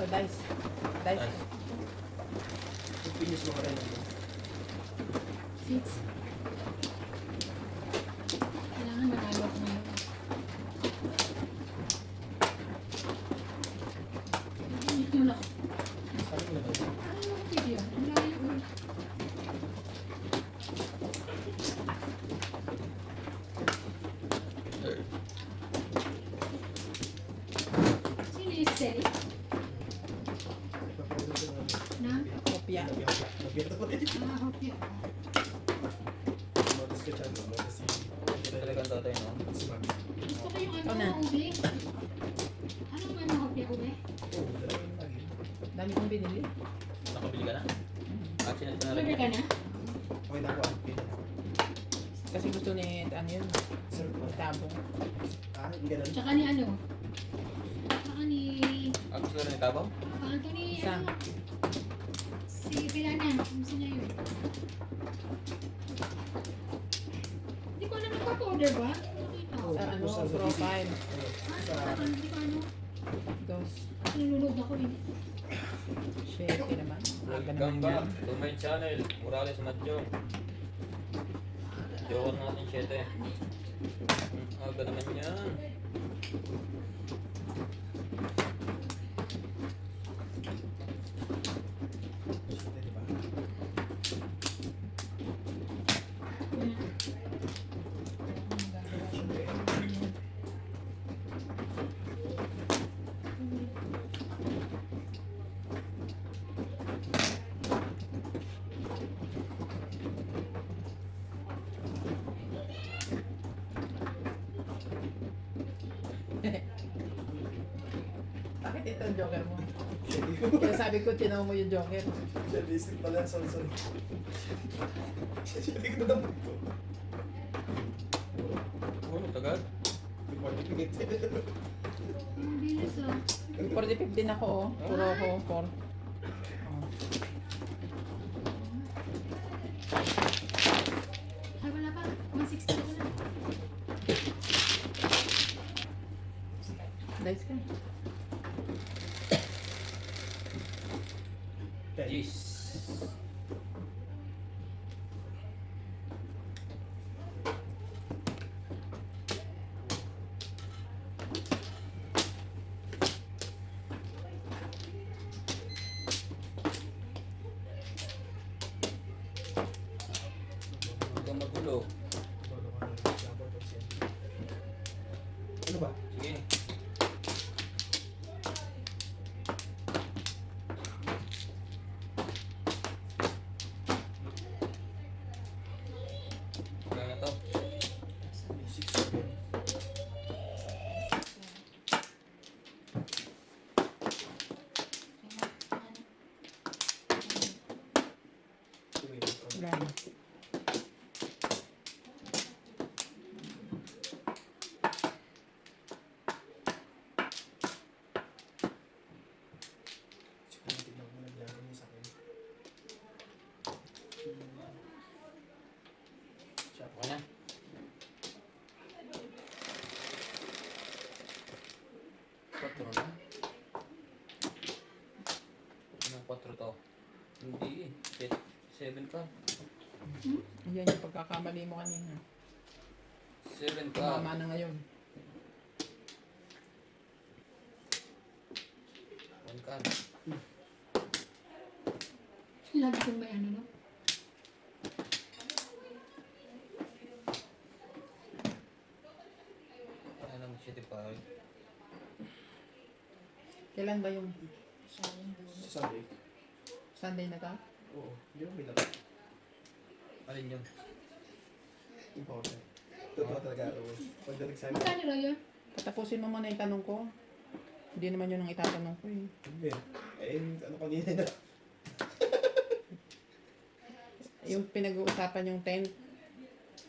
dice. Dice. Finish mo ka rin. 6. Kailangan manalo ko ngayon. Hindi mo na ako. Sabi mo na ba? Ano yung video? Ang layo ko. Sino yung Sally? Ipapagod ko naman. Na? Kopya. Nabiyata pa rin. Okay. Notice ka dyan. Notice ka. Talagang tatay, no? Si Mami. Gusto ko yung Ikaw na. ube. Anong hopya ube? Oo, dalawa yung lagi. Dami kong binili. Nakabili ka na? Actually, ito na rin. Order ka na? Okay na ako. Okay na. Kasi gusto ni, ano yun, Sir, tabong. yung ganun. Tsaka ni ano? Tsaka ni... Gusto rin ni Tabaw? Anthony, Isa. ano? Si Pilana. Sino yun? Hindi ko alam nagpa-order ba? Nakita ko. Sa ano, sa profile. Sa Hindi ko ano. Dos. Nilulog ako eh. Shit, naman. Aga Welcome naman back yan. to my channel, Morales Matjong. Joke natin 7. Aga naman yan. di ba? Bakit ito ang joker mo? Kaya sabi ko, tinaw mo yung joker. Realistic pala. Sorry. Hindi ko na dapat ito. Ano, tagal? Certificate. Ang bilis ah. 45 din ako, oh. Puro ako, 4. Oh. Ay, wala pa. 160 ko na. Dice ka. Jeez. Huwag kang magulo. Ano ba? Sige. Wala na to. Wala na. Tignan ko nagyari niya sa akin. Okay na. Quattro na. Anong 4 to? Hindi eh. 7 ka. Yan yung pagkakamali mo kanina. 7 ka. Tumama na ngayon. 1 ka. Lagi kong may ano, no? Ano mo siya pa? Kailan ba yung Sa Sunday? Sunday na to? Oo. Hindi mo binata. Alin yun? Important. Totoo talaga ako. Pagdating sa amin. Magkano raw yun? Patapusin mo muna yung tanong ko. Hindi naman yun ang itatanong ko eh. Hindi. Ano kanina na? Yung pinag-uusapan yung tent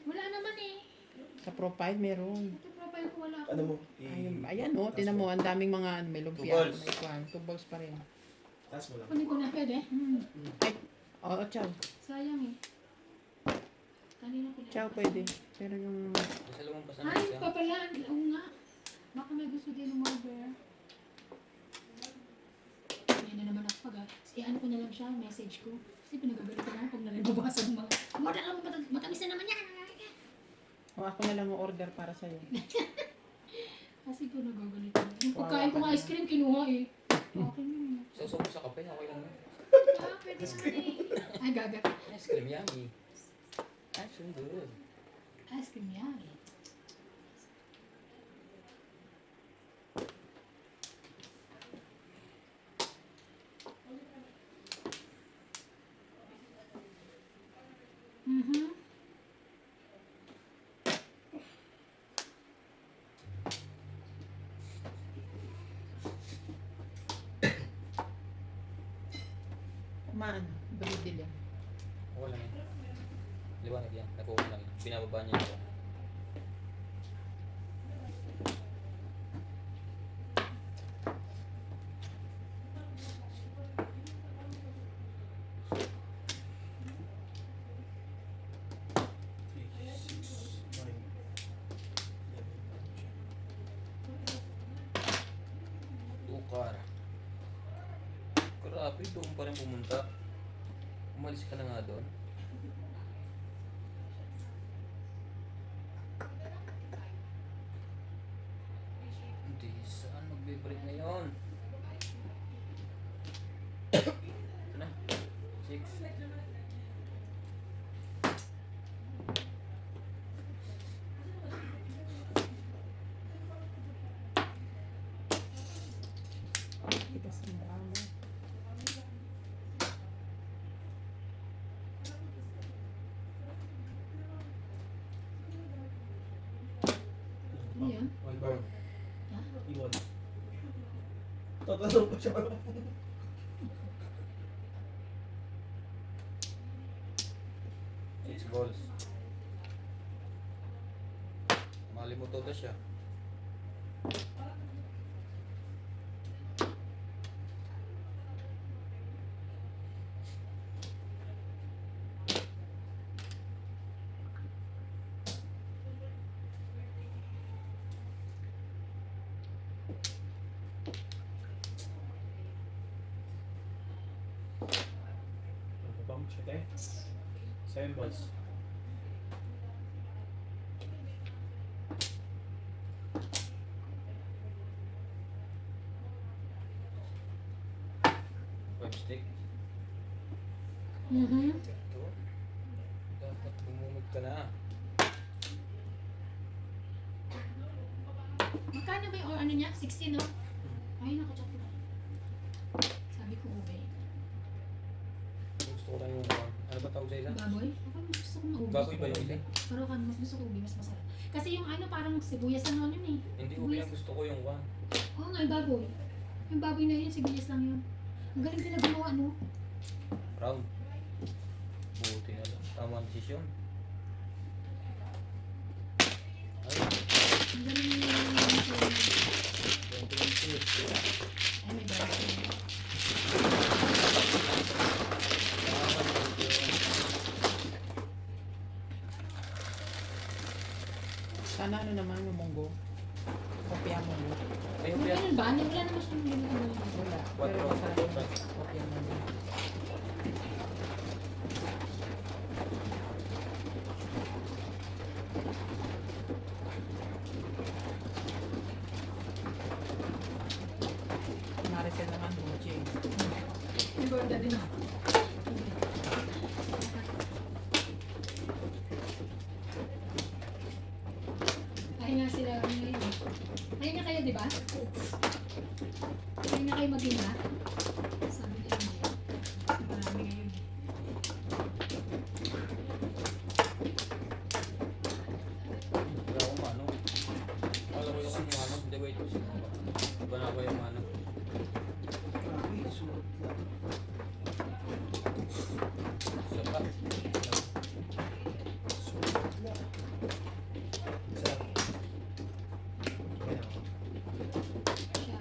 Wala naman eh. sa profile, meron. Ito profile ko wala ako. Ano mo? Ayun, ayan oh, tinan mo, ang daming mga may lumpia. 2 balls. May kwan, 2 balls pa rin. Taas mo lang. Kunin ko na pwede. Ay, oo, chow. Sayang eh. Kanina ko na. Chow pwede. Pero yung, Nasa lumampas na Ay, isa. papala. Oo nga. Baka may gusto din umorder. siya, message ko. Kasi pinagagalitan ako pag nalibabasa ng mga, order lang, matamis na naman yan. O ako na lang order para sa'yo. Kasi po nagagalitan. Yung pagkain ko ng ice cream, kinuha eh. Okay yun. Sausaw mo sa kape, okay lang yun. Ah, pwede naman eh. Ay, gagat. Ice cream, yummy. That's so good. Ice cream yan. Mhm. Kumaan. Bridil yan. Okay lang yan. Liwanag yan. Nakuha lang yan. Binababa niya ito. Tukar. Grabe, doon pa rin pumunta. Umalis ka na nga doon. Hindi, saan magbe-break ngayon? Ito na. 6. Itas ng mukha mo. Ano yan? One bar. Ha? Iwan. Tatanong pa siya. 6 balls. Mali mo todo siya. Ano ba mo siya, te? 7 balls. Five stick. Mhm. Ito. Dapat bumumig ka na. Magkano ba yung or ano niya? 16, no? Ay, nakachat ko. Sabi ko, okay. Gusto ko lang yung ano ba tawag sa isa? Baboy? Ako mas gusto ko maubos. Baboy ba yung isa? Pero kan mas gusto ko ubi, mas masarap. Kasi yung ano, parang sibuyas lang yun eh. Hindi ko yung gusto ko yung one. Oo nga, yung baboy. Yung baboy na yun, sibuyas lang yun. Ang galing nila gumawa, no? Round. Buti na lang. Tama ang desisyon. Ay, Ang galing nila. 20 Ay, may baboy. Sana ano naman yung munggo. Kopya mo mo. Ayun, May yan. ganun ba? Wala naman siyang ginagawa. Wala. Quatro. Pero sa akin, kopya mo mo. Maricel naman, Mochi. May gorda din ako. Pahinga sila ngayon. Pahinga kayo, di ba? Pahinga kayo mag-ina. Sabi ni Angel. Marami ngayon. Wala akong mano. Alam ko yung mano. Hindi, wait. Iba na ba yung mano? Grabe, sumunod lang. Isa pa. Sumunod lang. Isa. Kaya ako. Siya.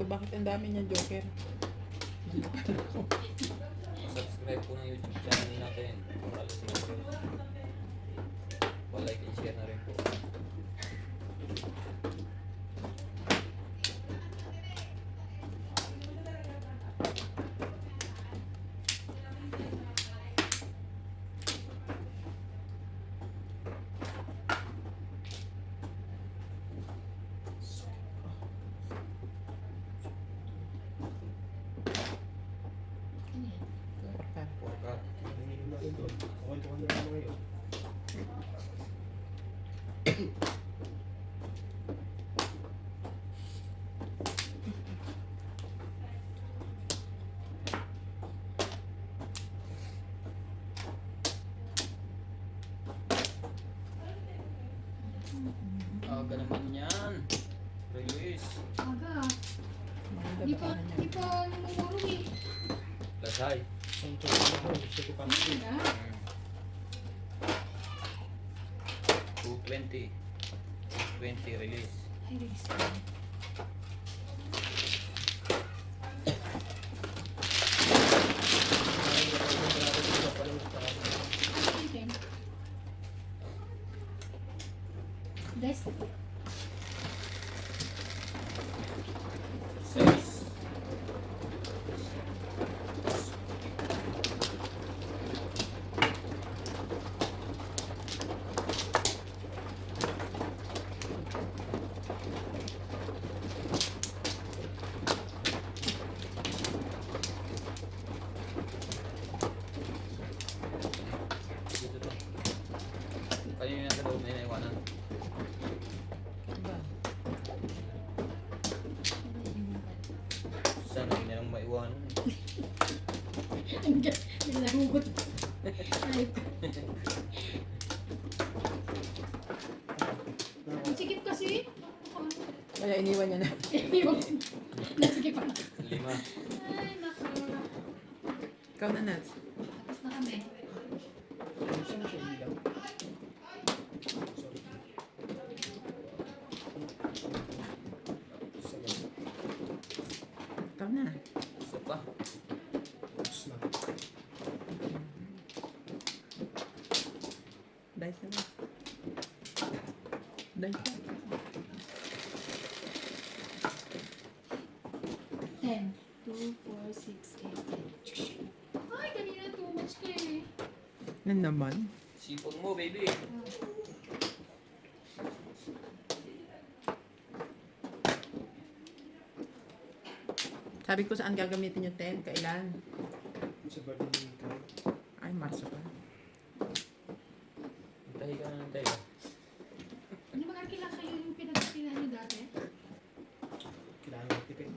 ko, bakit ang dami niya Joker? Subscribe po ng YouTube channel natin. Morales Negro. Like and share na rin po. Ano yan? Workout. Nanginom natin doon. Kukuntuhan na naman ngayon. Aga naman yan. Release. Aga. Maganda Di ba pa, niya? di pa namumurong eh. Lasay. Ang tuwa na ako. Gusto ko pa. Aga. 220. 220 release. Ay, release. Ano yung ten? Desk. 6. Dito to. Kanina yung nasa loob na inaiwanan. Ba? Sana hindi na lang maiwanan eh. Naglahugot. Ay, ang sikip kasi. Kaya iniwan niya na. Nasikip pa. 5. Ay, naku. Ikaw na, Nats. Tapos na kami. Saan siya ilaw? Sorry. Sagal. Ikaw na. Isa pa. Tapos na. Dice na ba? Dice na. 10, 2, 4, 6, 8, 10. Ay, kanina too much ka eh. Yan naman. Sipon mo, baby. Sabi ko saan gagamitin yung 10? Kailan? Sa birthday ni Kai. Ay, Marso pa. Tahi ka na ng tayo. Hindi ba kakilala kayo yung pinagkakilala niyo dati? Kailangan ng tipid.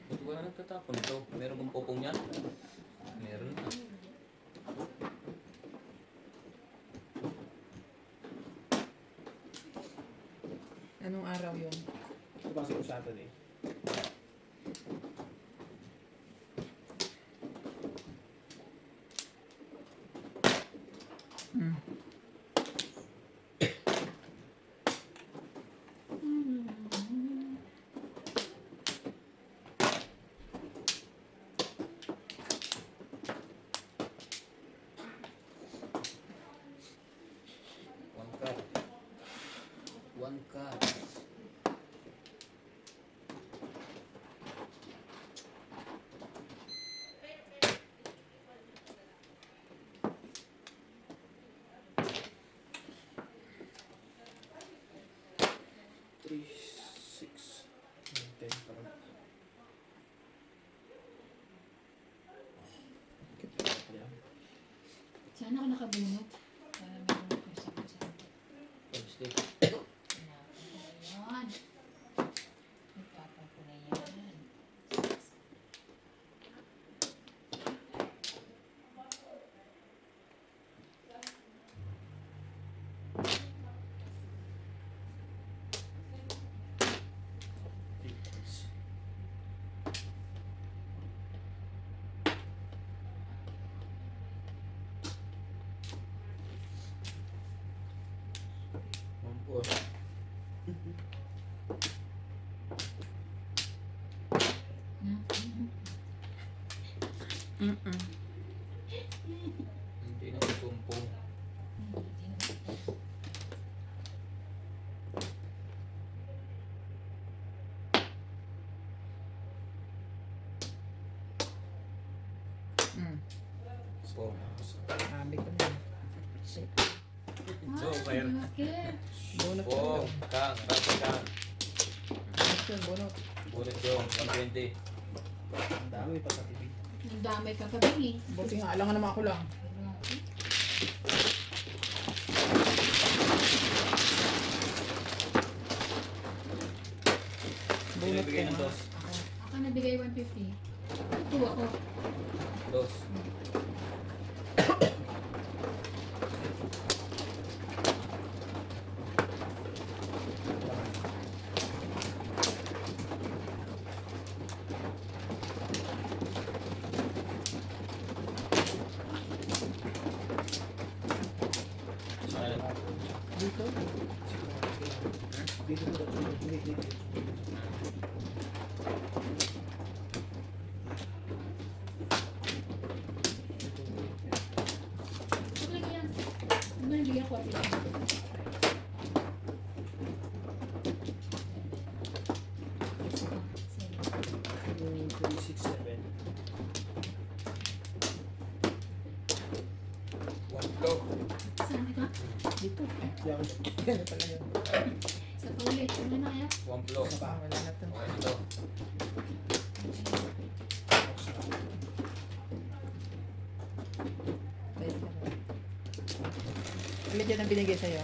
Ba't wala nagtatapon ito? Meron bang popong yan? Meron na. Anong araw yun? Ito kasi ko Saturday. Hmm. One card. One card. Three, six, nine, 10 parang. Ayan. Sana ako nakabunot. Para meron ko sa kusa. Pag-stick. Ayan. Ipapang ko na yan. Three cards. Hindi na susumpong. So, Sabi ko na. Shit. So, fire. Okay. Bunot ka Oh, daw. kang, rapi kang. Bunot yun, bunot. Bullet yung 120. Ang dami pa sa TV. Nagdamay ka kagabi eh. Buti nga, alangan naman ako lang. Bunot Binibigay ko ng nga. dos. Ako nabigay 150. Ito ako. Dos. Saan? Dito. Dito ko na. Dito. Okay ka yan. Ano nabigyan ko? Yung 367. One blow. Saan ka? Dito. Yan. Yan pala yun. Sa paulit. Ano na kaya? One blow. Ah, wala na to. Okay, ito. Pwede ka na. Ilan dyan ang binigay sa'yo?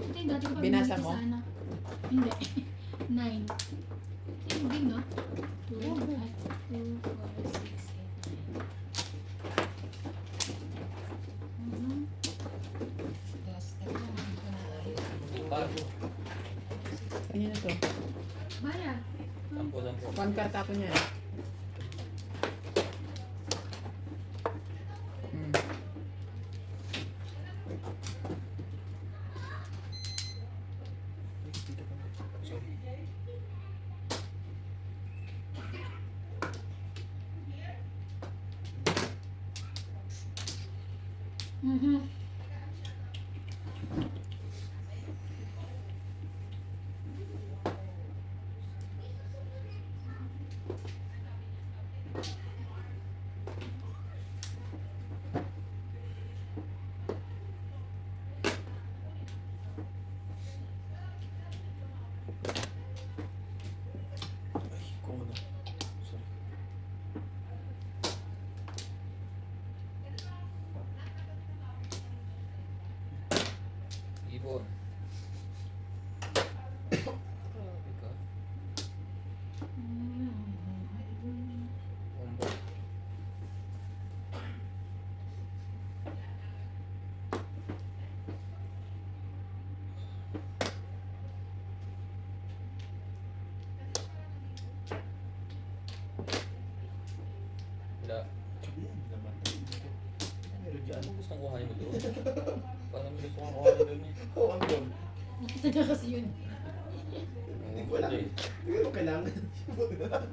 Hindi, dati ko pa Binasa binigay mo? sana. Hindi. 9. Hindi no? 2, 4, 6, 8, 9. Bago. Ano na to? Baya. Sampo. One card ako niya. So, Mhm. Ay, kono. Sorry. ibon. Grabe ka. Ombo. Wala. Yan, naman. Meron dyan. Ano gustong kuhanin mo doon? Parang gusto kong kuhanin doon eh. Oh, ang doon. Nakita na kasi yun. Hindi ko alam. Hindi ko kailangan. Buti na lang.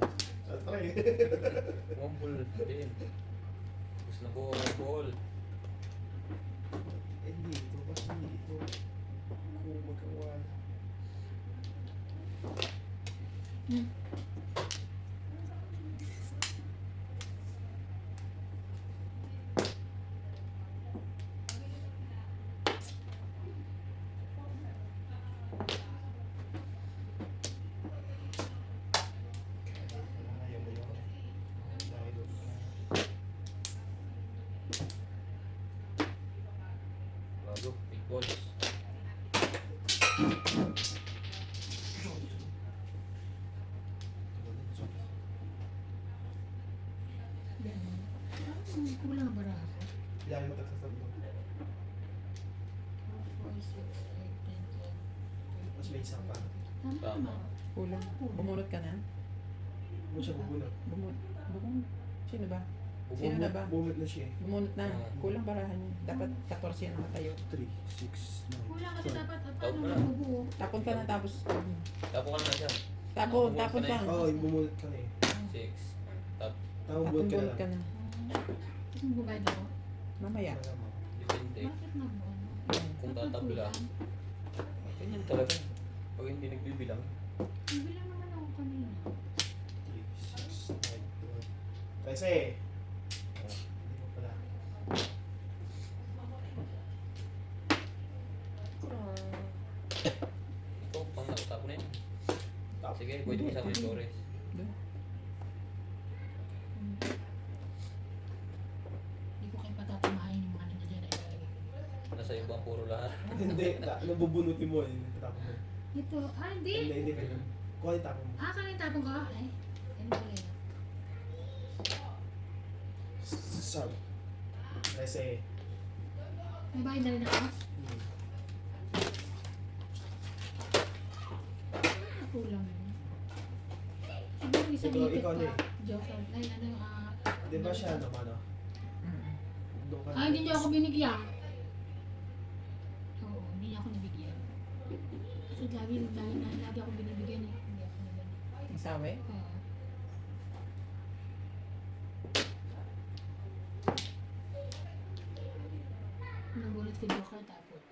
Try. Kumpul din. Gusto na ko kumpul. Hindi, ito kasi ito. Kung magkawala. Hmm. Ayaw mo yun. Dahil doon. Bago, big balls. Ganun. Parang kulang na bara ako. Yan mo tagsasab mo. 4, 6, 8, 10, 11. Mas may isa pa. Tama Tama. naman. Kulang. Bumunot ka na? Mo siya bubunot. Bumunot. Sino ba? Sino na ba? Bumit na siya eh. Bumunot na. Kulang barahan niya. Dapat 14 yan nakatayo. 3, 6, 9. Kulang kasi dapat Tawag paano mo na. mabubuo. Tapon ka na tapos. Tapo ka na siya. Tapon ka. Oo, yung bumunot ka na eh. 6. Tap. Tamang buwan ka na Tatong ka lang. na. Tapos magbabayad ako. Mamaya. Depende. Bakit nagbuwan? Kung tatabla. Ganyan talaga. Pag hindi nagbibilang. Bilang naman ako kanina. 3, 6, 9, 12. Kasi, hindi mo pala. Ito, pang nakatapo na yan. Top. Sige, pwede mo sa akin Torres. Hindi ko kayo patatumahin yung mga nandiyan ay ilalagay ko. Nasa ibang puro lahat. Hindi, nabubunutin mo, yung tapon mo. Ito, hindi. Hindi ka yun. Kuha yung tapon mo. Kanina tapong ko. Ay, ano ba yun? Sorry. Kasi, May bayad na rin ako. Kulang yun. Siguro isang Ikaw- ikot ikaw na pa. Joker. Ay, ano, di ba siya naman, no? Mm. Doon ka hindi niyo ako binigyan. Oo, hindi niya ako nabigyan. Kasi lagi ako binibigyan eh. Hindi ako nabigyan. Masawi? Oo. Nabulot ko Joker tapos.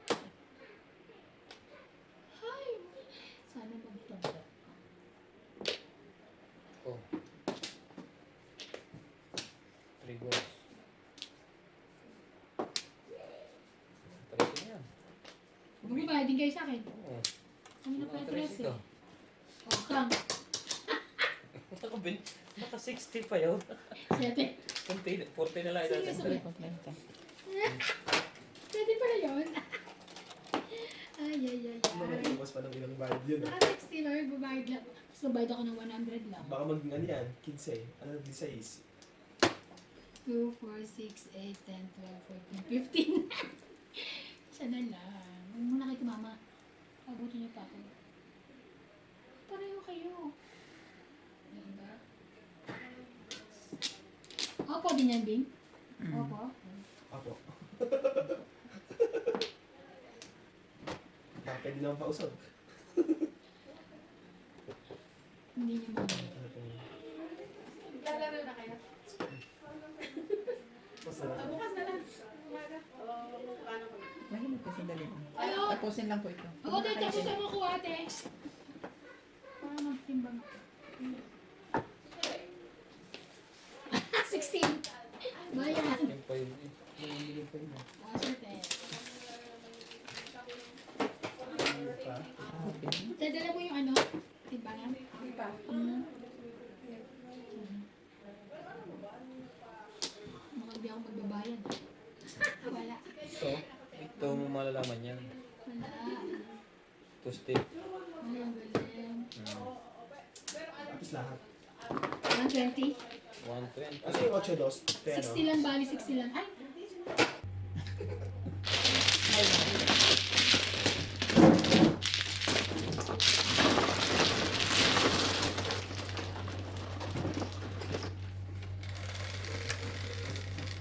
Ay! Sana magtabla. Oh. 3 balls. Taresin na yan. Huwag mo bayad din kayo sa akin. Oo. Kami na pala Taresin tres ka. eh. O, Kang. Naka 60 pa yun. 7. 40 na lang. Seryoso ba? Komplenta. Pwede pala yun. Ay, ay, ay, Mga ay. tumas pa ng ilang bayad yun. Naka 60 Lord, babayad lang. So, bayad ako ng 100 lang. Baka maging ano yan, 15. Ano, 16. 2, 4, 6, 8, 10, 12, 14, 15. Siya na lang. Huwag mo na kayo mama. Abutin niyo pa ako. Pareho kayo. Diba? Opo din yan, Bing. Opo. Apo. Baka pwede naman pausog. Hindi niyo mama. Ano itong... Lalaro na kayo. Masarap. Bukas na lang. Umaga. Ano ko na. Mahimot kasi dali lang. Ayo! Tapusin lang po ito. Ako tayo, tapos mo ko ate. Para magtimbang. 16. Bayan. Yung pa yun. Yung pa yun. Swerte. Pa. Dadala mo yung ano? Timbangan? Hindi pa. Mukhang hindi ako magbabayad. Wala. Ito mo malalaman yan. Wala. Toasted. Ay, ang galing. Tapos lahat. 120? 120. Kasi yung 8 dos, kaya 60 lang, bali 60 lang. Ay!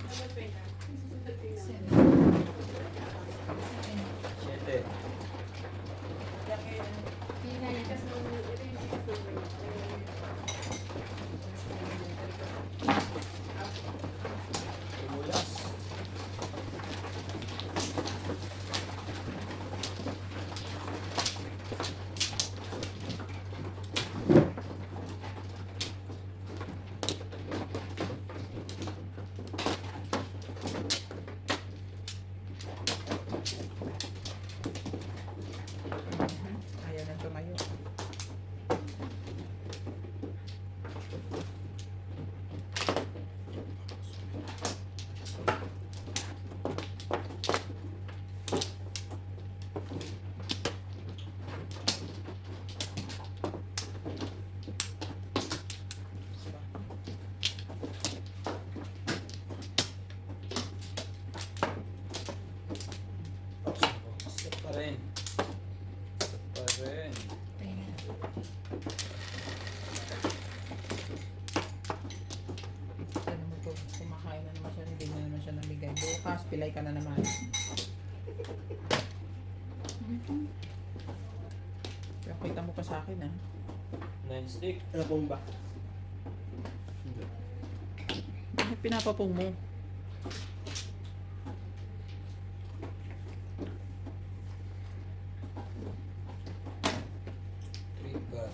Seven. 7. Kaya yan. tumulas. Ayaw nang tumayo. Tapos ako. Isa pa rin. Isa pa rin. Kaya na. Ano mo po, kumakain na naman siya, hindi na naman siya nabigay. Bukas, pilay ka na naman. Kaya kita mo pa sa akin, ah. 9 stick. Ano pong ba? Hindi. pinapapong mo? Trigger.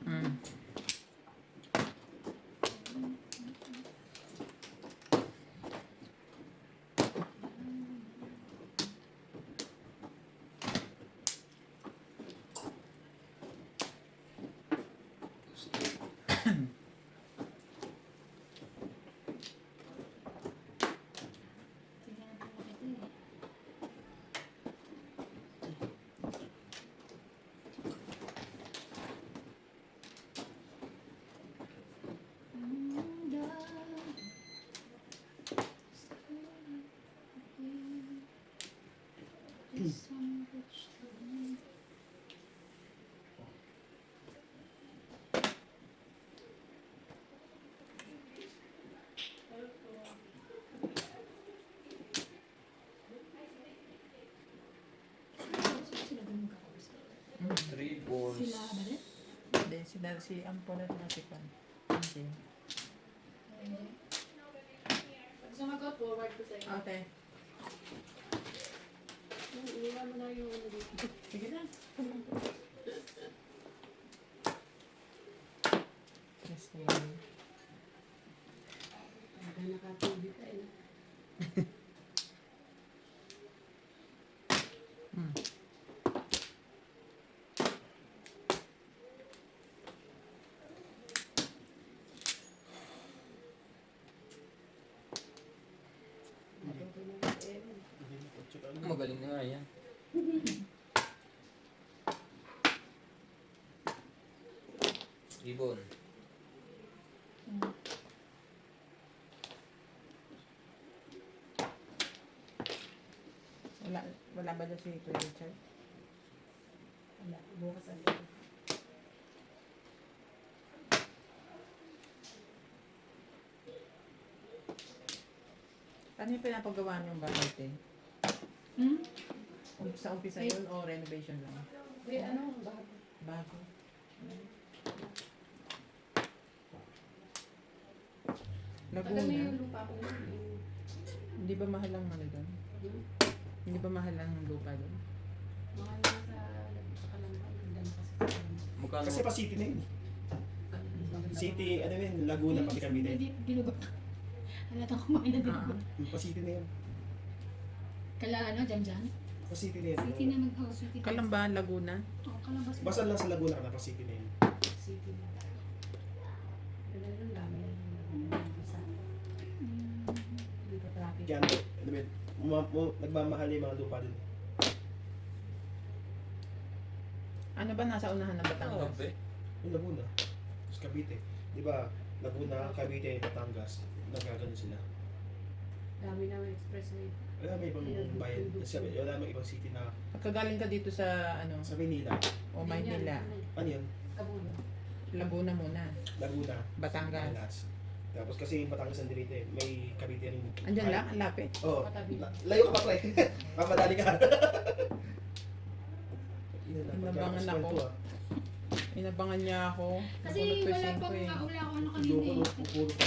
Mm. Tingnan natin ito eh. Three balls. Sila ba rin? Hindi, si Amponet na si Pan. Hindi. Pag sumagot, forward ko sa'yo. Okay. Iwan mo na yung ano dito. Sige na. Yes, yeah. Nakatubig ka eh. Mm. Magaling na nga yan. Ibon. Wala ba dyan si Kuya Richard? Wala, bukas ang dito. Ano yung pinapagawa niyong bahay, te? Hmm? Sa umpisa yun o renovation lang? Wait, ano? Bago. Bago. Tagal na Laguna. yung lupa ko. Hindi ba mahal ang ano doon? Hindi ba mahal ang lupa doon? Mahal na sa Kalambang. Ganda na kasi sa Kalambang. Mukha Kasi pa city na yun. City, ano yun, Laguna, pati Cavite. Hindi, dinugo. Halatang kumain na dinugo. Pa city na yun. Kala ano, jam-jam? Pa city na yun. City na City. Kalambahan, Laguna. Oo, Kalambas. Basta lang sa Laguna ka na, pa city na yun. City na. Ganda na lang dami. Hindi pa traffic. Kaya ano ba yun, nagmamahal yung mga lupa dun. Ano ba nasa unahan ng Batangas? Grabe. Yung Laguna. Tapos Cavite. Di ba, Laguna, Cavite, Batangas, nagkagano sila. Dami na expressway. Wala may ibang bayan, wala may ibang city na Pagkagaling ka dito sa ano, sa Manila. o Maynila, Ano yun? Kabulo. Laguna muna. Laguna. Batangas. Tapos kasi yung Batangas nandito eh, may Cavite rin. Andyan lang, ang lapit. Oo. Katabi. Layo ka pa, pre. Mamadali ka. Inabangan ako. Inabangan niya ako. Kasi Nakulot ko yung wala singko pang eh. wala ako ano kanina Loko, eh. loko, puro pa.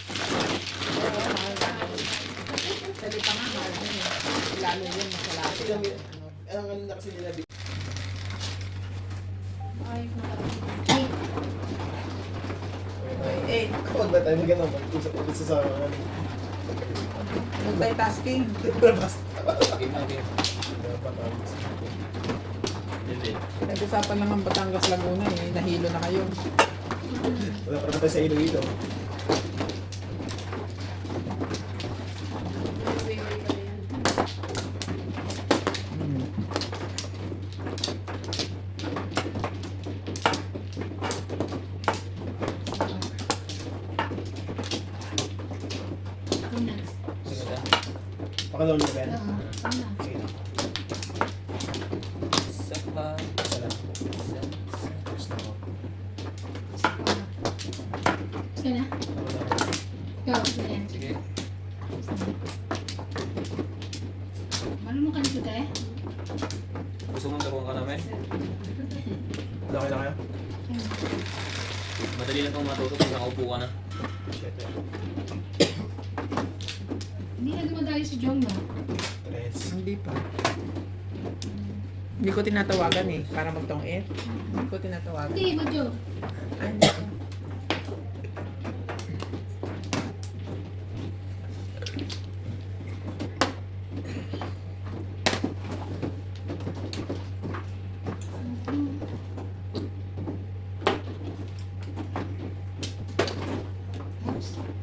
Oo, mahal na. Salita nga, mahal na eh. Lalo yun, masalapit. Kasi lang, ang ano na kasi nila, Ay, Eh, huwag na tayo mag-ano, mag-usap ulit sa multitasking. Basta. Game na game. Batangas. Hindi. Nag-usapan lang ang Batangas Laguna eh. Nahilo na kayo. Wala pa naman tayo sa Iloilo. way pala yan. Peanuts. Sige na. Pakalawin na ba yan? Oo, ano? Sige na. Isa pa. Isa lang. Isa. Tapos na ako. Sige na. Ako na. Go, sige. Sige. Gusto mong taruhan ka namin? Laki na kaya? Madali lang itong matuto pag nakaupo ka na. Shit eh. Hindi na dumadali si Jong na. Tres. Hindi pa. Hindi ko tinatawagan eh, para magtong-it. Hindi ko tinatawagan. Hindi, Madyo. Ay, hindi ko. Oops. Ay.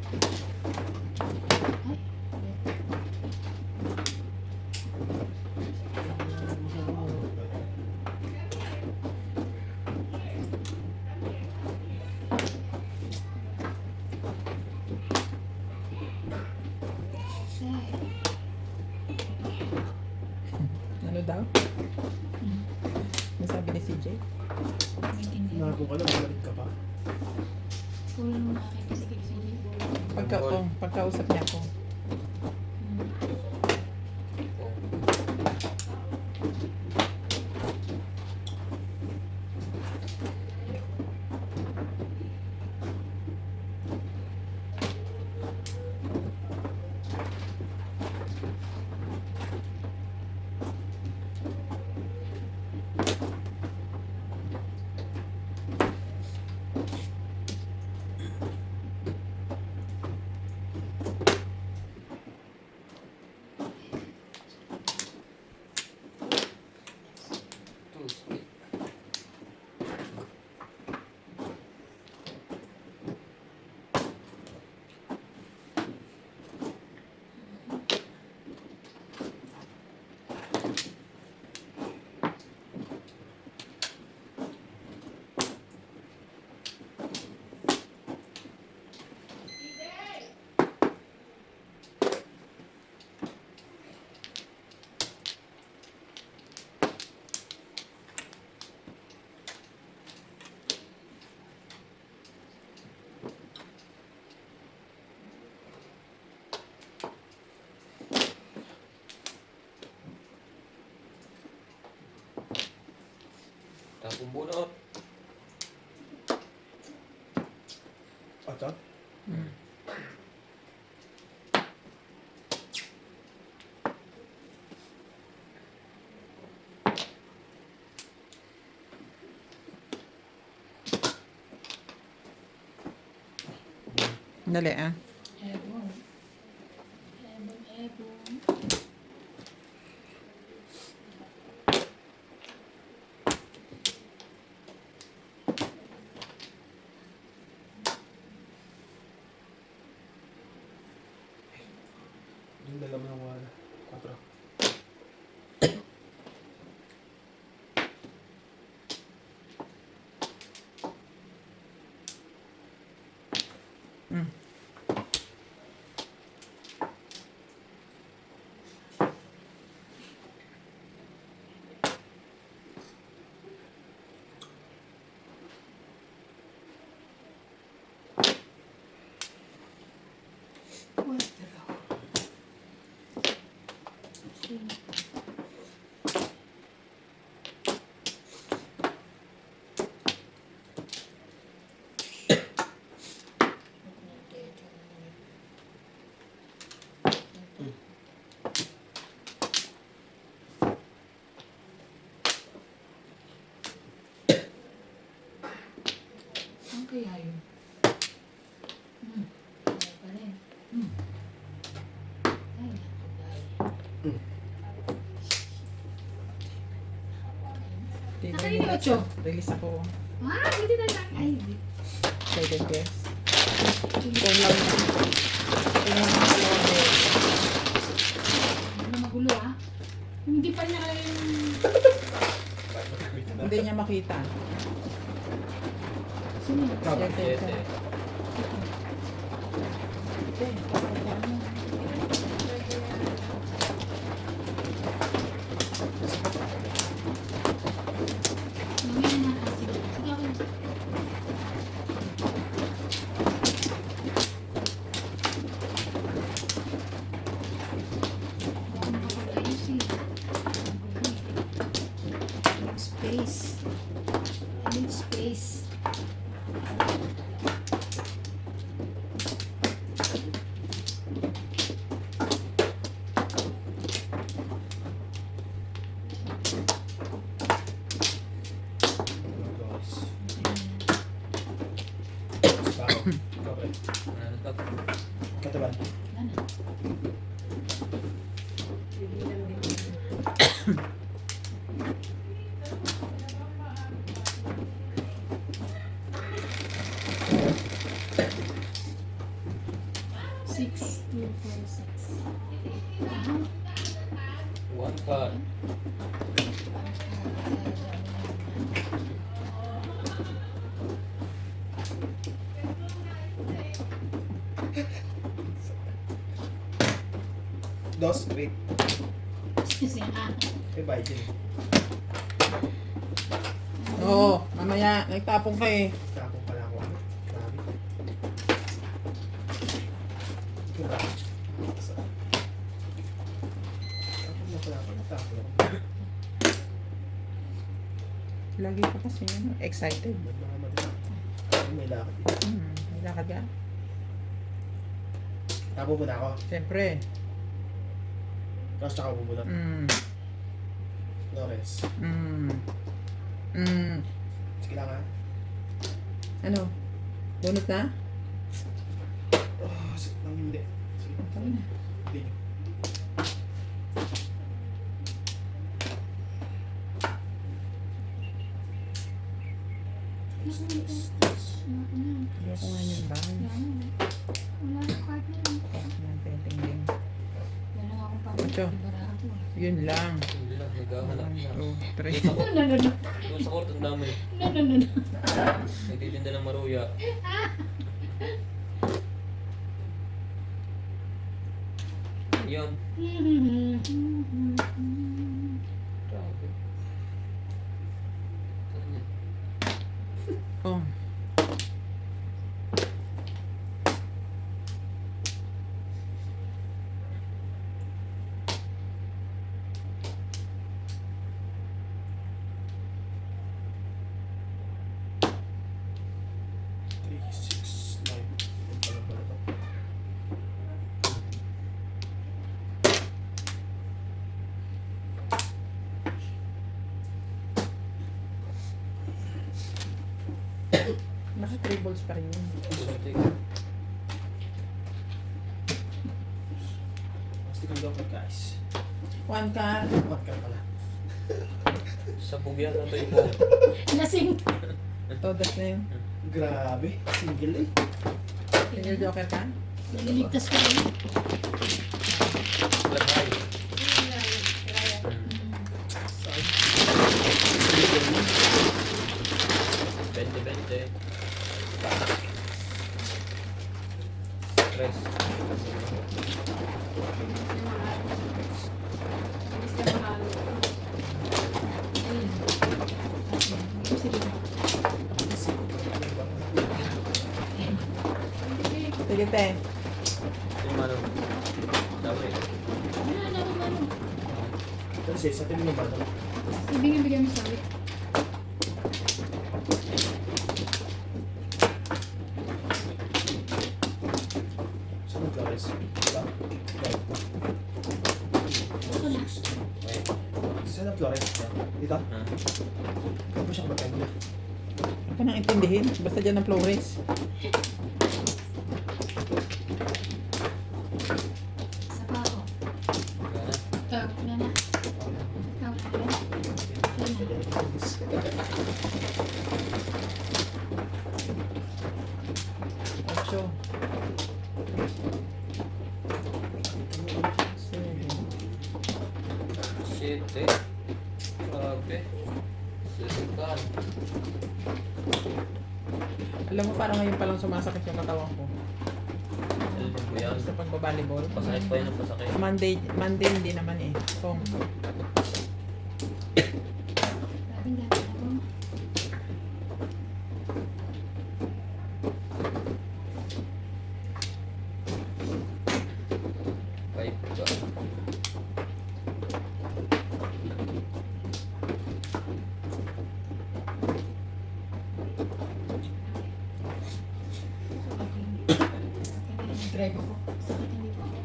Ano daw? Ano sabi ni CJ? Maintindihan. Nago ka na, bumalik ka pa. Puro nung nakakita si Kik Sige. Pagkausap niya ako. Tuesday. Tapong bunot. Atat? Dali ah. Ebon. Ebon, ebon. Yung dala mo ng wala. 4. Mm. Saan kaya yun? Wala pa rin. Ay, nakabay. Nakain yung 8. Release ako. Ah, hindi na lang. Ay, hindi. Guided guess. Ito lang na. Ito lang na Ano magulo ah. Hindi pa niya kaya yung... Hindi niya makita. Sino? Yan, yan, yan. Mamaya na. Ah, sige. Sige ako. Hindi ako nakapag-ayos eh. Ang gulo eh. space. I need space. Guys. Spago. Okay. Ano to? Katawan. Wala na. Six, 2, 4, 6. One card. Dos, wait. Excuse me, May bayad yun. Oo, mamaya, nagtapong ka eh. Tapong pala ako. Grabe. Grabe. Tapong na pala ako. Tapong ako. Lagi ka kasi ano, excited. Mga madala. May lakad dito. May lakad ka? Tapong muna ako. Siyempre. Tapos tsaka bubulot. Flores. Sige lang ha. Ano? Bunot na? Oh, sakit lang hindi. Sige. Sabi na. Hindi. Hindi ako nga yung bahay. wala na card na yun. Yan, tingting. Wala nga akong Ocho. pabibarahan ko. Yun lang. Hindi lang, naghahanap 1, siya. 2, 3. No, no, no, no. Doon sa court, ang dami. No, no, no, no. Nagtitinda ng maruya. Yun. Grabe. Saan yan? Oh. Three, six, nine. Yung pala to. Naka 3 balls pa rin yun. Putik. Mas tikang daw guys. 1 card. What ka pala? Sa bugyan na tayo mo. Lasing. Todas na yun. Grabe. Single eh. Single joker ka? Nililigtas ko rin. Lagay. Bente. Tres. Sige, te. Yung mano. Sabi. Kasi sa atin naman. Ibigay mo sabi. Saan ang Flores? Diba? Ako na. Saan ang Flores? Dito? Ah. Ano ba siya kumakain nila? Ako nang intindihin. Basta dyan ang Flores. Sa pa ako. Gana. Wala na. Ocho. 7. Siete. Grabe. Sisikan. Alam mo, parang ngayon palang sumasakit yung katawan ko. Alam mo yan. Sa pagbabalibol. Pasakit pa yun ang pasakit. Monday hindi naman eh. Kung Grabing dati ako. Five ka. Nag-drive ako. Sakit hindi pa ako.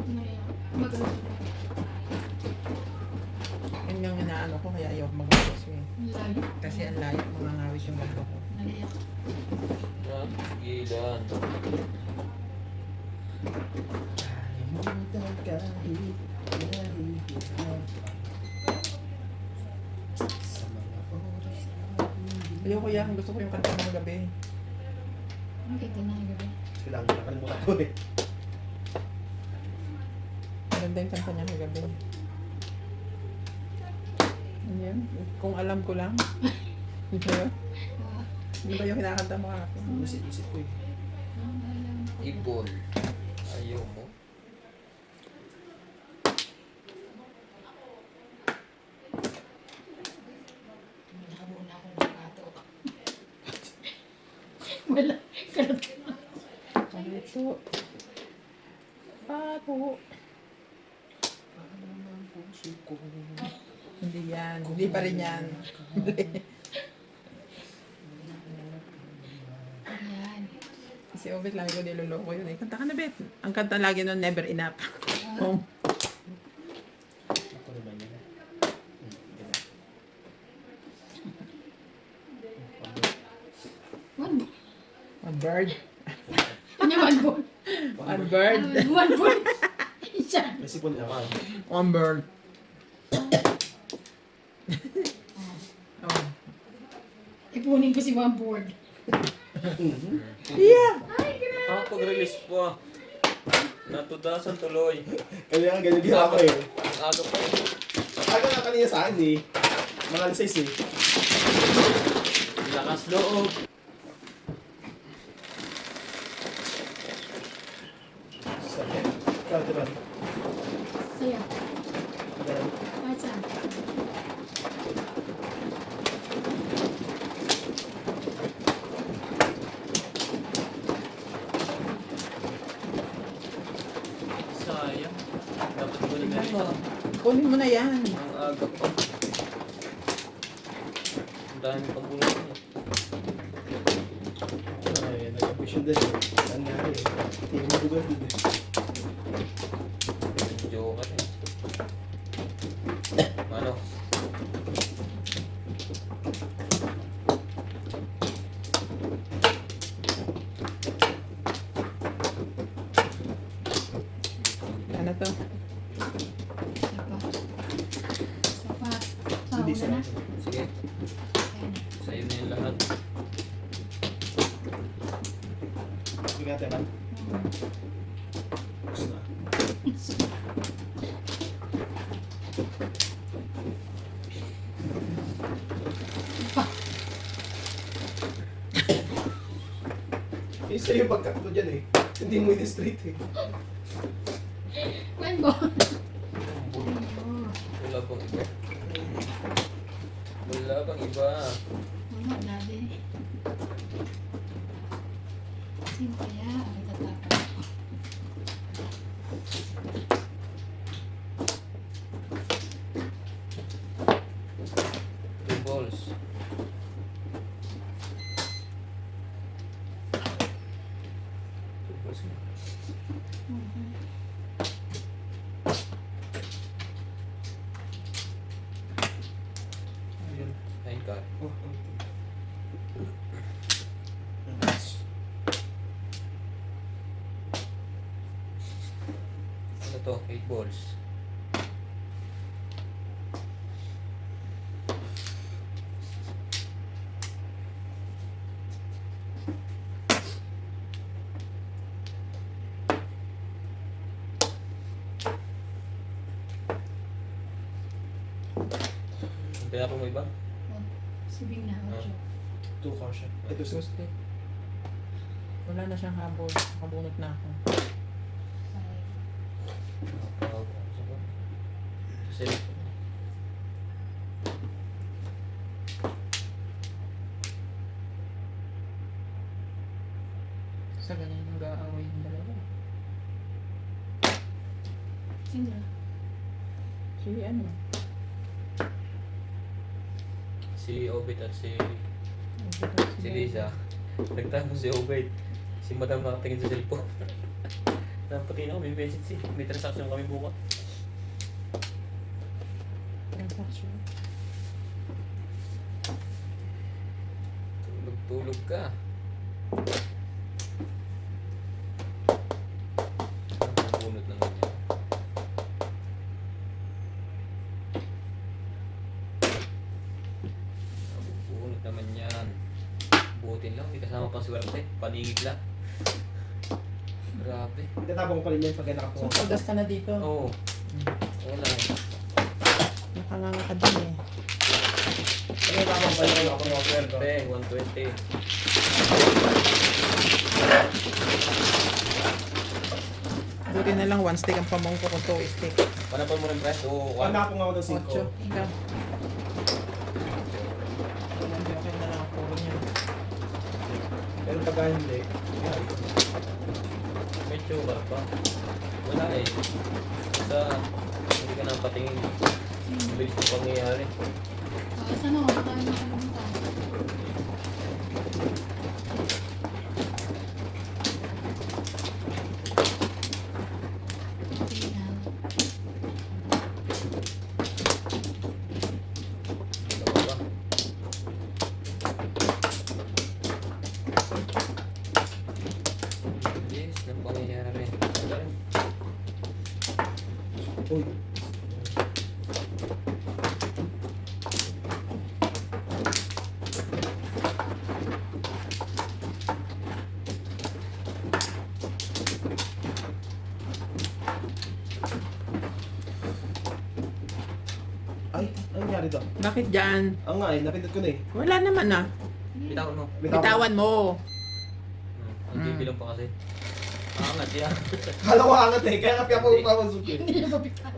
Nalaya. Magalas ako. Yun yung inaano ko, kaya ayaw mag-focus eh. Ang layo. Kasi ang layo, mangangawis yung ganito ko. Nalaya ako. Gilan. Kalimutan kahit nahihirap sa mga oras na hindi. Ayoko yan, gusto ko yung kanta ng gabi. Ang ganda na ang gabi. Kailangan nakalimutan ko eh. Maganda yung kanta niya ng gabi. Ano yan? Kung alam ko lang. Di ba yun? Ah, Di ba yung kinakanta mo akin? Isip ko eh. ang alam ko. Ibon. Ayaw mo. Labo na akong nakato. Wala. Kalat ka na. Ito. Pato. Ang puso ko. Hindi yan. Hindi pa rin yan. Ayan. Si Obet lagi ko niloloko yun eh. Kanta ka na, Bet. Ang kanta lagi nun, never enough. Oh. Ako naman yan. Diba? One ball. One bird. Kanya one ball. One bird. One ball. Isa. May sipon naman. One bird. Oh. Ipunin ko si one board. Yeah. Ah, pag-release pa. Natudasan tuloy. Kaya nga ganyan ginawa ko eh. Aga pa. Aga na kanina sa akin eh. Mga alas 6 eh. Lakas loob. Sakit. Ikaw, diba? Saya. Ganun. Kahit saan. Sayang. Dapat ko na Tingnan mo. ganito. Kunin mo na yan. Ang aga pa. Ang dami pang bulat niya. Ay, nag-push yun din eh. Nangyari eh. Hindi mo bugal din eh. Joker eh. Ano? Ano to? Isa pa. Isa pa. Hindi Pauna na. Sige. Ayan. Sa'yo na yung lahat. Sige natin man. Hmm. Gusto na. Pa. Isa yung pagkat ko dyan eh. Hindi mo i-straight eh. One ball. Wala pang iba. Wala pang iba. Wala na din. Sino kaya ang itatapos ko? Two balls. Two balls na. Mhm. Ayun. Ayun ka. Oh, Ano to? 8 balls. Kaya po mo iba? Sibing na. Ocho. 2 car siya. Ito sa Gusto. Wala na siyang habol. Nakabunot na ako. Five. Napawag ako sa ba? Sa cellphone. Sa ganyan yung gaaway yung dalawa. Sino? Si ano? Si Obit at si Lisa. Nagtanong si Obit. Si Madam nakatingin sa cellphone. Napati na ako, may message eh. May transaction kami bukas. Transaction. Tulog-tulog ka. Bunot naman yan. Bunot naman yan. Butin lang, hindi kasama pang swerte. Panigit lang. Grabe. Itatapon ko pa rin yan pagka So, nakakuha. pagdas ka na dito. Oo. Wala eh. Nakanganga ka din eh. Itatapon pa rin ako nakakuha. Swerte, 120. Buti na lang, 1 stick ang pamangko ko, 2 stick. Panapan mo ng press o Panapon ako ng 8. 5. Ikaw. Hindi, okay na lang. Puro niya. Pero pagka hindi, yan. may sugar pa. Wala eh. Basta hindi ka na patingin. Ang bilis ng pangyayari. Saan ako? Baka yung makalimutan. Sige na. Dalawa pa. Bilis ng pangyayari. Tagal. Uy. Ay, ano nangyari doon? Bakit dyan? Ang nga eh, napindot ko na eh. Wala naman ah. Bitawan mo. Bitawan mo. Ang bibilang pa kasi. Angat yan. Kala ko angat eh, kaya kapya po pamasok eh. Hindi na mapitaw.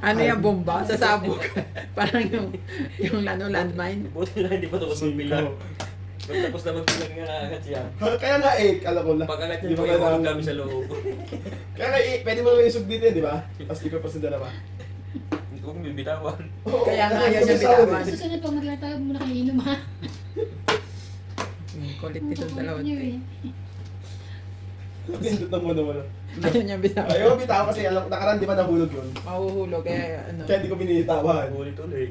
Ano yung bomba? Sasabog. Parang yung ano, landmine. Buti na hindi pa tapos magbilang. Pag tapos na magbilang nga angat siya. Kaya nga eh, kala ko lang. Pag angat Di niya, ba may kailangan- ulog kami sa loob. Kaya nga eh, pwede mo naman isog dito eh, di ba? Tapos ipapasin dalawa. Hindi ko bibitawan. Oo, Kaya nga, kaya yun yung sasawa bitawan. eh. Susunod pag maglala tayo, muna kayo inom ha. Kulit nito dalawa. Niyo eh. Pindot na muna muna. Ayun yung bitawan. Ayaw bitaw kasi alam, nakaraan di ba nahulog yun? Mahuhulog kaya ano. Kaya hindi ko binitawan. Ulit-ulit.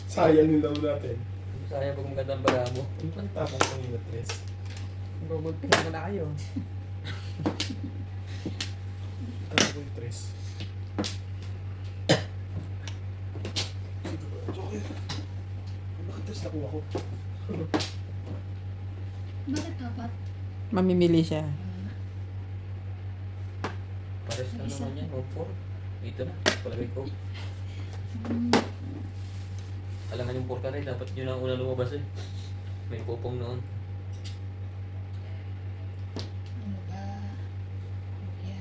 Sayang yung laro natin. Sayang pag maganda ang baga mo. Ang pagtapong kanina, Tres. Gugulpihan ko na kayo. Tapos ko yung Tres. Joker. Bakit Tres nakuha ko? Bakit dapat? Mamimili siya. Pares na naman yan. 1-4. Ito na. Palagay ko. Hmm. Alangan yung 4 ka rin. Dapat yun ang una lumabas eh. May popong noon. Ano ba? Kuya.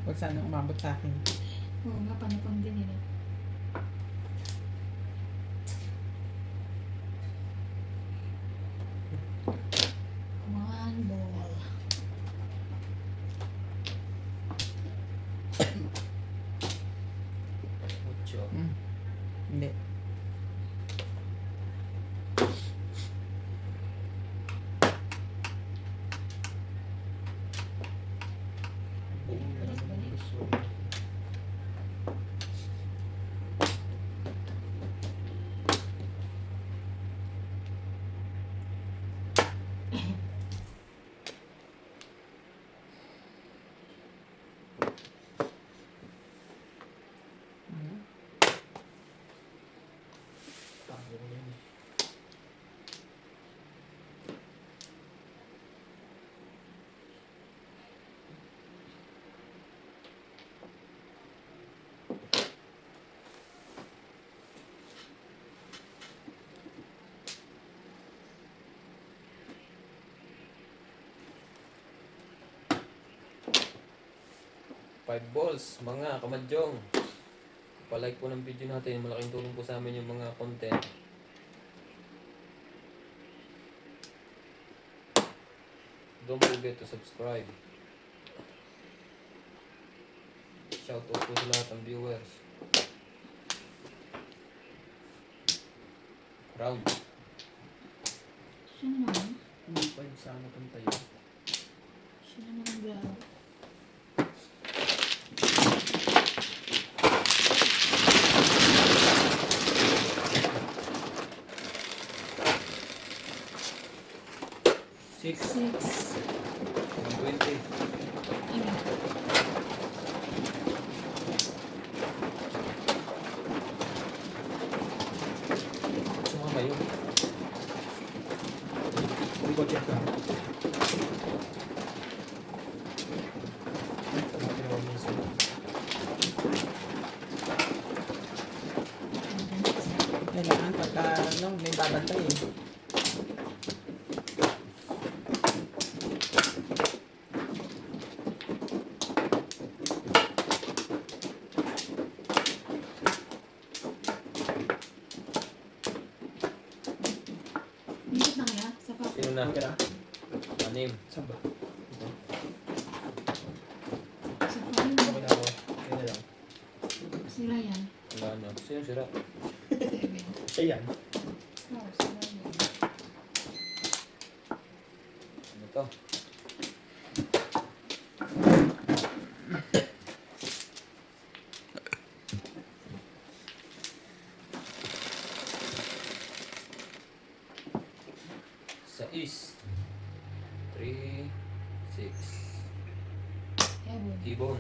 Huwag sana umabot sa akin. Oo nga, panapang din yun. Come on, ball. Mucho. Hindi. Five balls, mga kamadyong. Pa-like po ng video natin. Malaking tulong po sa amin yung mga content. Don't forget to subscribe. Shout out po sa lahat ng viewers. Round. Siya na naman. Hindi pa yung sana kang tayo. Siya na naman grabe. Six. 6. 120. Ano? Sumama yun. Hindi ko check ka. Sabi naman minsan. Kailangan pagka, ano, may babantay eh. Dito na kaya? Sa pa. Sino na? Okay na? Anim. Saan ba? Sa pa. Okay na ako. Okay na lang. Sila yan. Wala na. Sino sira? 7. Ayan. Oh, sila yan. Ano to? Sais. 3, 6. Ebon. Ibon.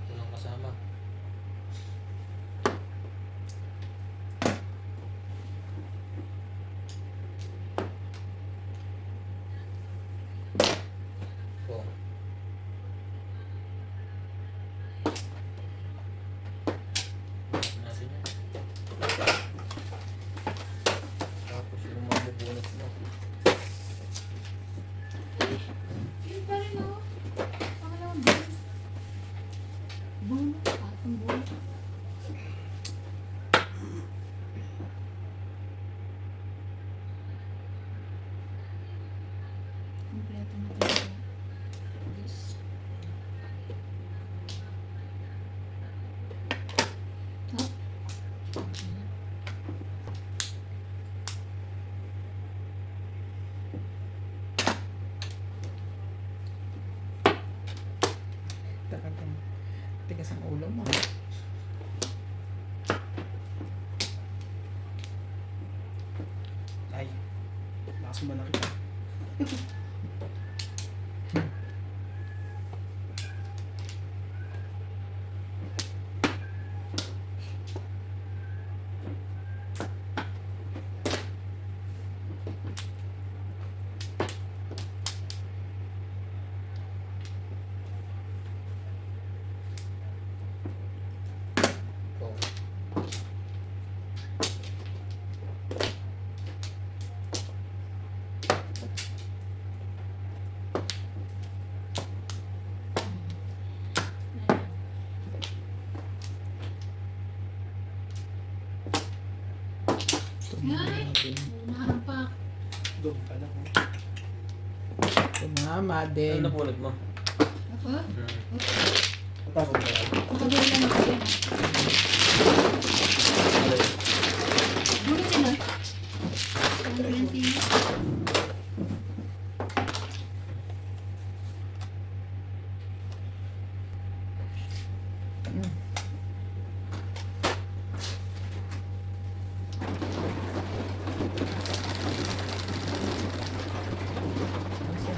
Walang kasama. Oh. Nasin yan. Tapos yung mabubunot mo. Yun pa rin oh. Pangalawang buwan. Buwan. Patong buwan. Kompleto na talaga. This. Up. Talagang tigas ang ulo mo. Ay. Lakas mo na kita. Oh. Ay! Nahampak. Doon ka na. Tumama Ano din. napunot mo? Ako? Matapos mo na. Nakagawa lang ako yan. Ano yun? Bulot sila. Ang grantee. Mm.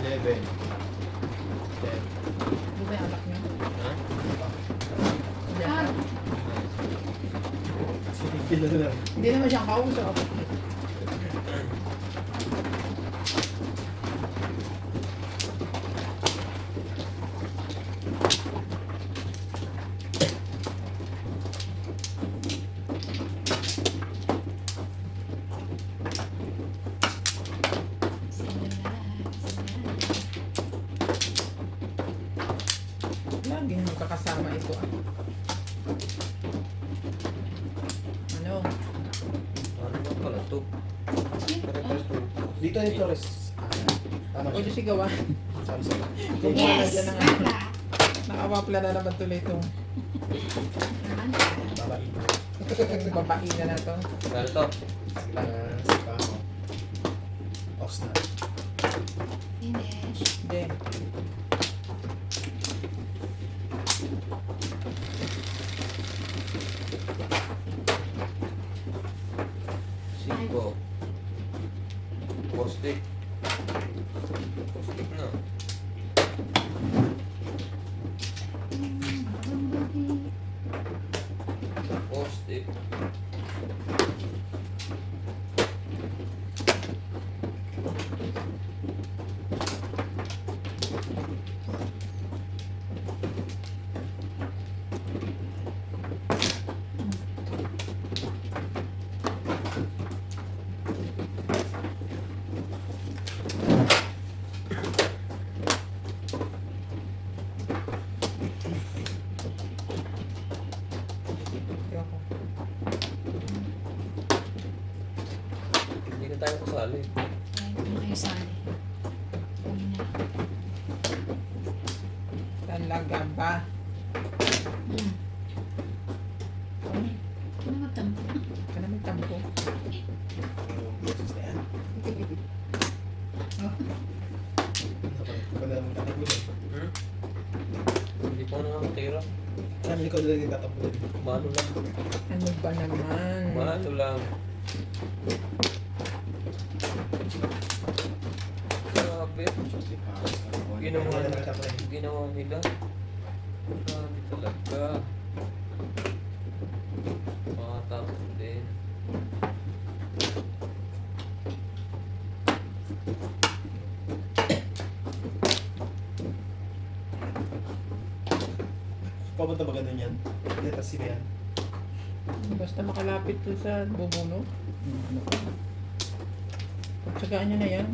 Eleven. 10. Di ba yung anak niyo? Ha? Yan. Ah, na lang. Hindi naman siyang kausap. Sila Lagi nang kakasama ito ah. Ano? Ano ba pala to? Pare-pares to. Dito ni Torres. Tama Pwede siya. sigawan. Sabi sa'yo. Kung Yes! wala dyan na nga. Wala. Nakawapla na naman tuloy itong Babae. babae na to. Ano to? Kailangan sa pamo. Ox na. Finish. Hindi. Cinco. Postik. Postik na. Postik. Ayoko. Hindi na tayo kasali. Ay, kung kayo sali. Hindi na. Talaga ba? Hmm. Ay, Ano magtampo? ka na may tampo. Yung process na yan. Ikaw na naman tatakbo din. Hmm? Hindi pa ako nakakatira. Kami ikaw na lang yung tatakbo din. Mano lang. Ano ba naman? Mano lang. Grabe. Ginawa Wala na nila. tatakbo din. Ginawa nila. Grabe talaga. Makatapos din. Papunta ba ganun yan? Hindi, kasi ba yan? Basta makalapit to sa bumuno. Tsagaan nyo na yan.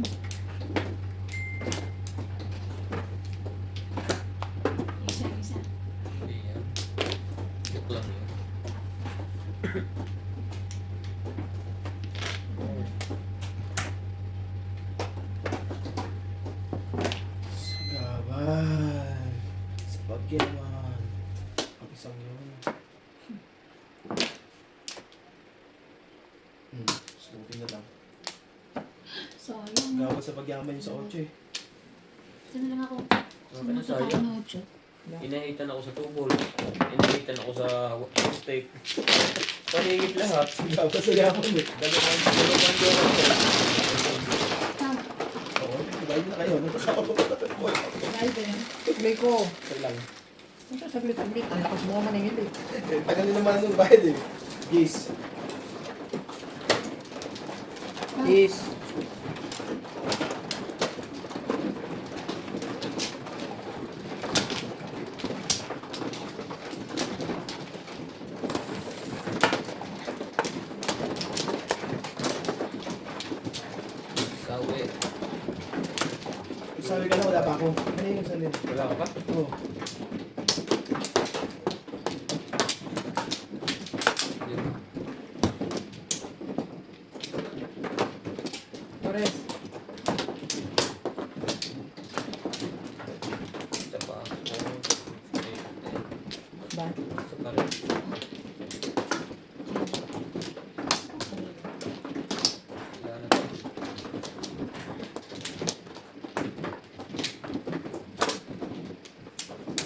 Isa. Hindi yan. Joke lang yun. Sagaban. Sa pagyaman. Ang isang yun. Subutin na lang. Sayang. Gawad sa pagyaman yung sa 8 eh. Saan na lang ako? Ano Sumunod sayang? tayo na 8. Inahitan ako sa tubol. Inahitan ako sa steak. Panigit lahat. Gawad sa yaman eh. Dalawang joker ko. Tama. Oo, dahil na kayo. Nagkasama ko. Dahil ba yan? Tuloy ko. Sige lang. Ito saglit-saglit. Ang lakas mo nga maningil eh. Tagal din naman nung bayad eh. Yes. Yes. Sawi. Sabi ka na wala pa ako. Ano yung salin? Wala ka pa? Oo. Yun. Torres. Isa pa. Ba? Isa pa rin. Wala na to.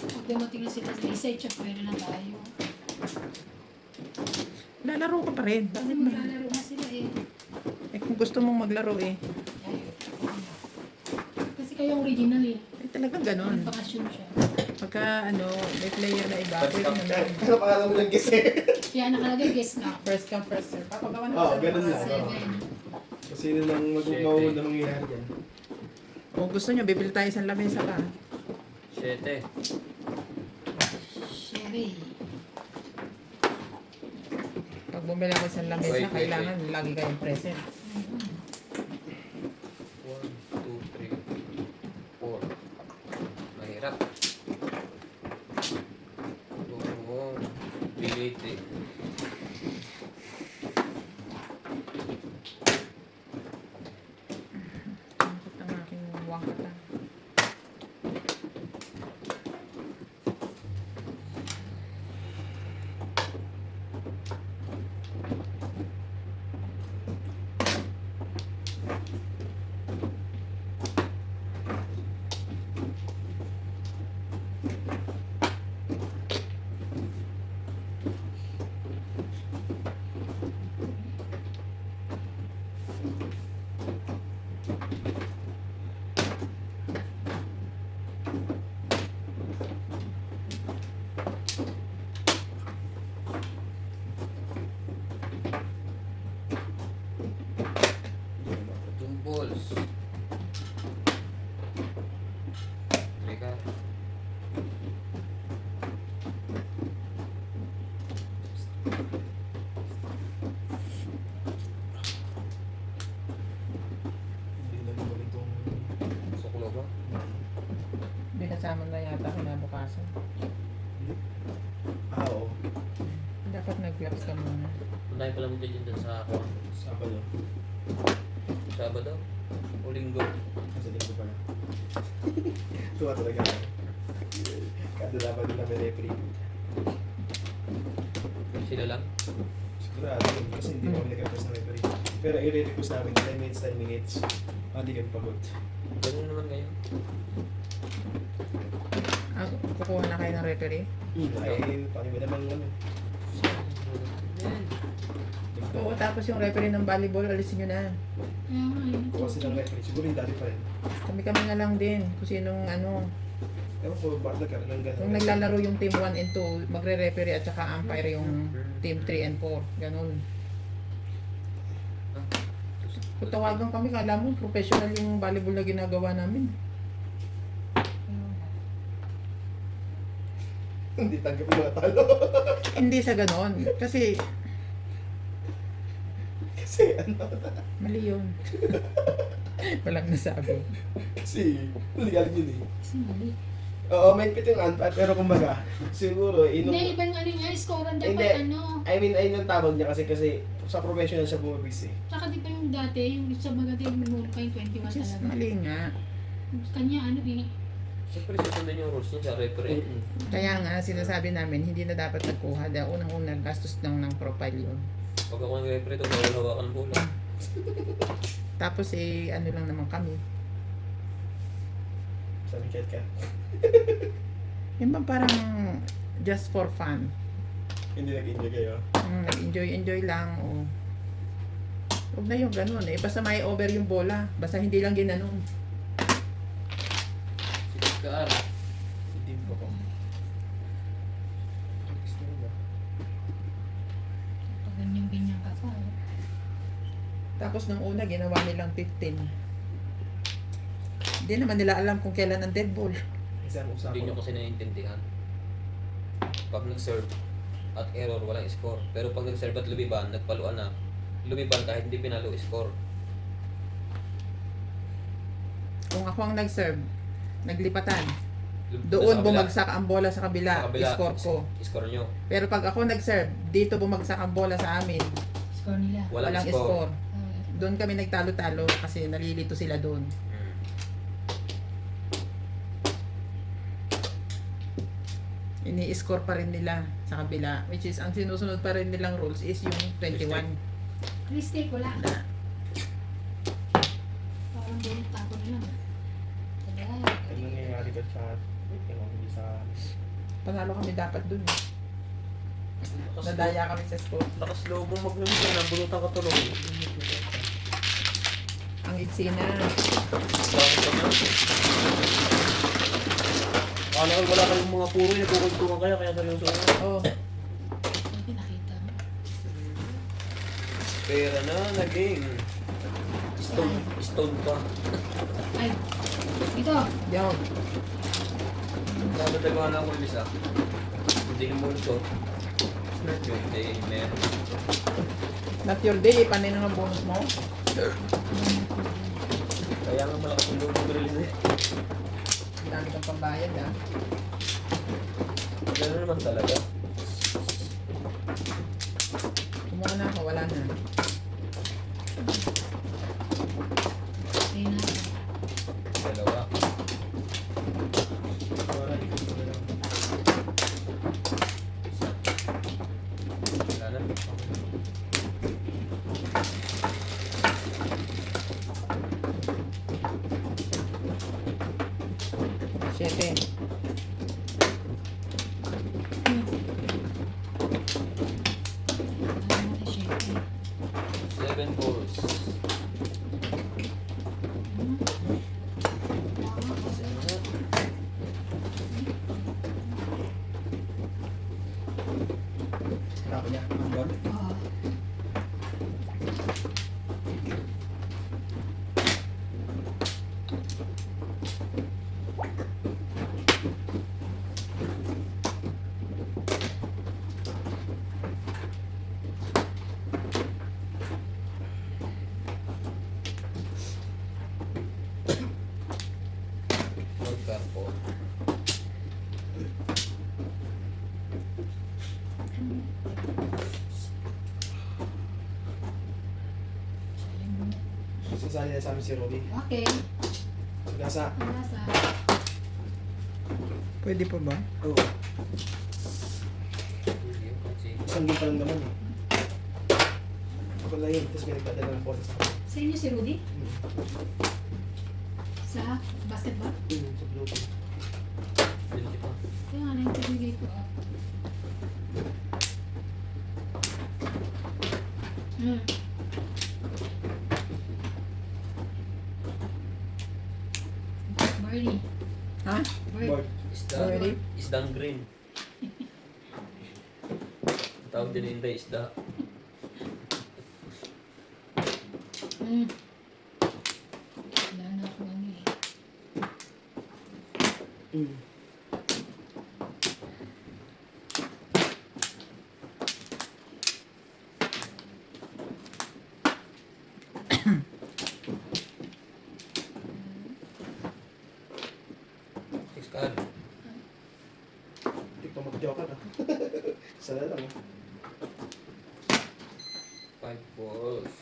Pag dumating na sila sa isa, check pwede na tayo. Lalaro ka pa rin. Kasi Bakit ba? maglalaro na sila eh. Eh kung gusto mong maglaro eh. Ay, kasi kayo original eh. Eh talagang ganon. May bakasyon siya. Pagka ano, may player na iba, First pwede come, naman. Ano pangalan mo ng guess eh? Kaya nakalagay guess na. First come, first serve. Papagawa na Oo, siya ng ganun mga lang. serve. 7. Kasi yun ang Shit, mauna mangyayari dyan. Kung gusto nyo, bibili tayo isang lamesa pa. 7. Sherry. Pag bumili ako isang lamesa, Wait. kailangan lagi kayong present. 1, 2, 3, 4. Mahirap. Oo. Biliti. Bakit ang aking wangkata? Two balls. Teka. Hindi na naman itong... Suklo ba? Binasama na yata kinabukasan. Oo. Dapat nag-gloves ka muna. Puntahin pala mo dyan sa ako. Sabado. Sabado o Linggo. Kasi linggo pala. Tuwa talaga ako. Kada dapat din namin referee. Sila lang. Sigurado yun. Kasi hindi kami nag-request ng referee. Pero i-request namin 10 minutes, 10 minutes. Hindi kami pagod. Ganun naman ngayon. Ah, kukuha na kayo ng referee? Ay, paano mo naman ano? Yan. Oo, tapos yung referee ng volleyball, alisin nyo na. Kuha silang referee. Siguro yung dati pa rin. Kami na lang din. Kung sinong ano. Ewan ko, bakit nagkaroon ng gano'n? Kung naglalaro yung team 1 and 2, magre-referee at saka umpire yung team 3 and 4. Ganun. Kung tawagan kami, kala mo, professional yung volleyball na ginagawa namin. Hindi tanggap yung mga talo. Hindi sa ganon. Kasi, Kasi ano? mali yun. Walang nasabi. Kasi, legal yun eh. Kasi mali. Oo, may pit yung umpire, pero kumbaga, siguro, Hindi, ibang ano nga, scorean dapat Hindi. ano. ayun yung tawag niya kasi sa professional siya bumabis eh. Tsaka di pa yung dati, yung sa mga day, minuro pa yung 21 Which is talaga. mali nga. Kanya ano eh. Siyempre, sundin yung rules niya sa referee. Kaya nga, sinasabi namin, hindi na dapat nagkuha. Dahil unang-unang gastos lang ng profile yun. Pag ako nag-referee ito, bawal hawakan ng bola. Tapos ano lang naman kami. Sabi kahit ka. Yung bang parang just for fun. Hindi nag-enjoy kayo. Nag-enjoy lang. O. Huwag na yung ganun eh. Basta may over yung bola. Basta hindi lang ginanon. Sikar. Hindi mo ko. Pag ganyan-ganyan ka pa. Oh. Tapos nung una, ginawa nilang 15. Hindi naman nila alam kung kailan ang dead ball. Isang usapan. Hindi nyo kasi naiintindihan. Pag nag-serve at error, walang score. Pero pag nag-serve at lumiban, nagpaluan na. Lumiban kahit hindi pinalo, score. Kung ako ang nag-serve, naglipatan. Nasa Doon kabila. bumagsak ang bola sa kabila, Sa kabila, score ko. Score nyo. Pero pag ako nag-serve, dito bumagsak ang bola sa amin, Score nila. Walang, walang score. score. Doon kami nagtalo-talo kasi nalilito sila doon. Hmm. Ini-score pa rin nila sa kabila. Which is, ang sinusunod pa rin nilang rules is yung 21. Mistake, wala. Na, Parang bulit tako na lang. Diba? Ano nangyayari ka sa... Hindi sa... panalo kami dapat doon. Lakas Nadaya kami sa score. Lakas loob mo mag-number na, bulutan ka tulong. Ang itsina. Bakit ka na? Akala ko wala kayong mga puro yung kukuntungan kaya seryoso ka. Oh, Hindi nakita mo. Pera na, naging. Stone pa. Ay, ito. yaw. Dadagawa na ako yung isa. Hindi mo ito. Snart yung day, meron. Not your day, panin ang bonus mo. Kaya nga malakas yung loob ng release eh. Ang dami kang pambayad, ha? Gano'n naman talaga. Kumuha na ako, wala na. Ayun na. Dalawa. Wala, ikot ko na lang. Wala na. Siyete. Ano na siya? 7 balls. Tapos niya, ang bon. Oo. Magkarpo. Sasali na sa amin si Ruby. Okay. Sagasa. Nasa. Pwede pa ba? Oo. Isang game pa lang naman eh. Ako lang yun, tapos may nagpadala ng bola sa akin. Sa inyo si Rudy? Sa basketball? Sa blue team. Hindi pa. Kaya nga na yung pabigay ko. Hmm. Birdie. Ha? Bird. Board. Ready? Isdang green. Ang tawag din hindi isda. Hmm. Wala na ako ano eh. Mm. Six card. Hindi pa mag-joke na. Sana lang. 5 balls.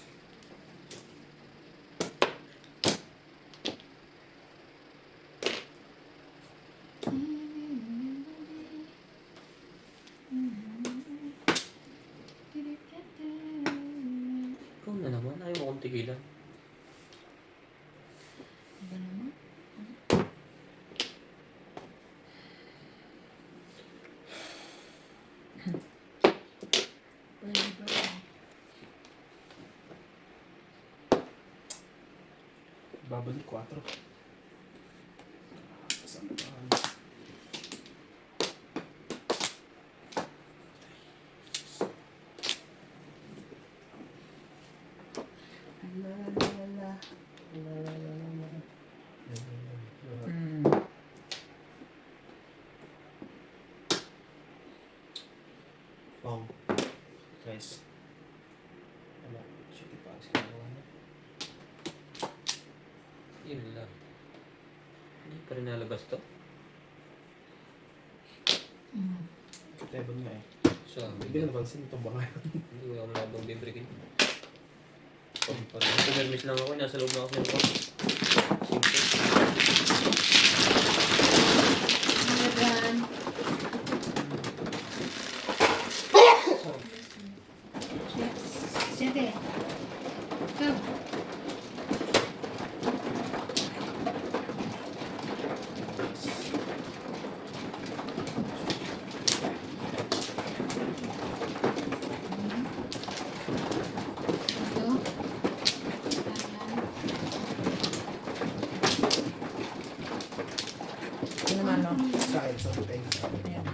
Ikaw na naman, ayaw mo kong tigilan. Iba naman. Birdie, birdie. Babalik 4. Saan pa? Hmm. Bong. Guys. Ano? Shit, pa ang sinagawa niya. Yun lang. Hindi pa rin nalabas to. Hmm. Tebon nga eh. Sabi Hindi na napansin itong baka yun. Hindi ko ako nabang bibrikin. Pag pumirmis lang ako, nasa loob na ako ng phone. Simple. Ayan. Siyete. Ikaw. Ito. Ayan. side, sa tenga. Ayan.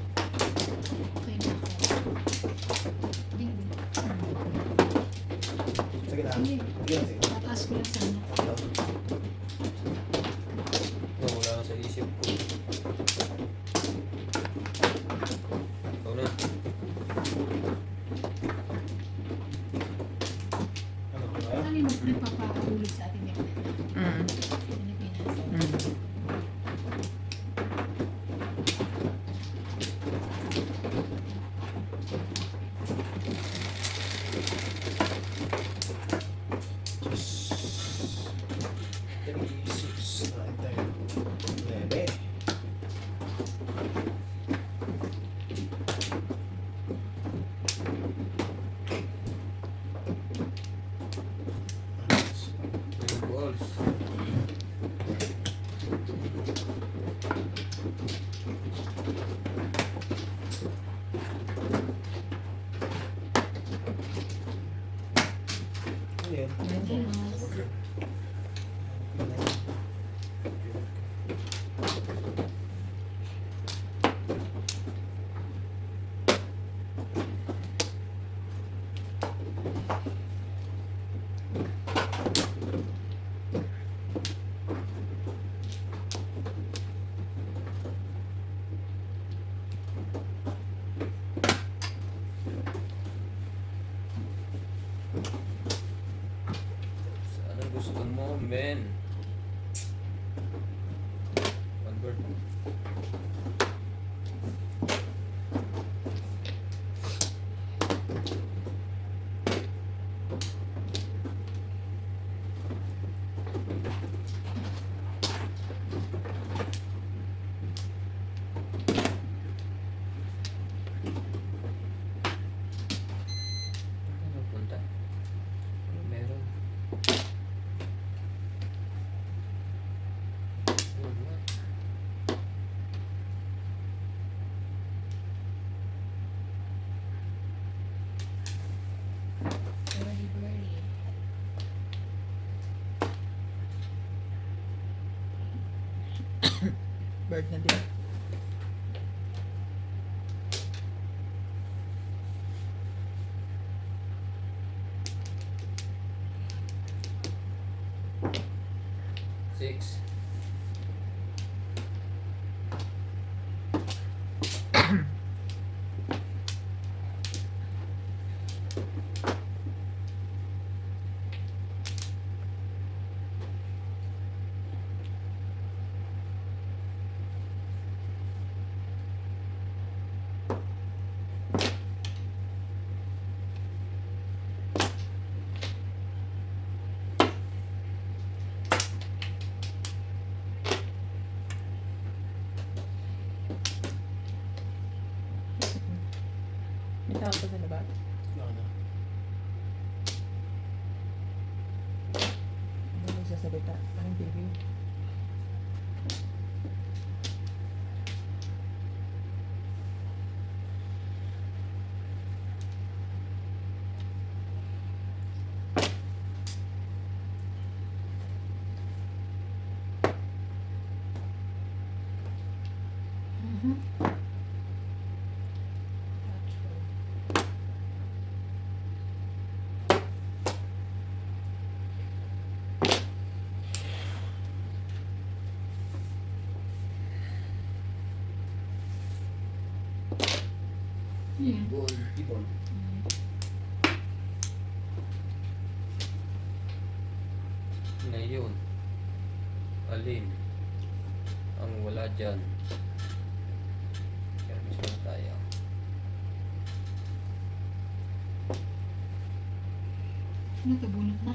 Okay na ako. Ding, ding. Sige na. Sige. Sige na, sige. Tataas ko lang sana. Wala na sa isip ko. Ikaw na. Ano ko ba? Ano yung nagpapahulog sa ating mga Mm. Pilipinas? Mm. Just 3, 6, 9, 10, 11. Yung balls. Ano yun? Yes. Saan ang gusto mo, men? Convert. Ano punta? Ano meron? Ano nga? Birdie, birdie. Bird na din. Six. May tawag pa sa labas. Ano? Ano may sasalita? Parang baby. Mhm. Yeah. Ball. Ibon. Ngayon, alin ang wala dyan? Kaya mas na tayo. Ano to, bunot na?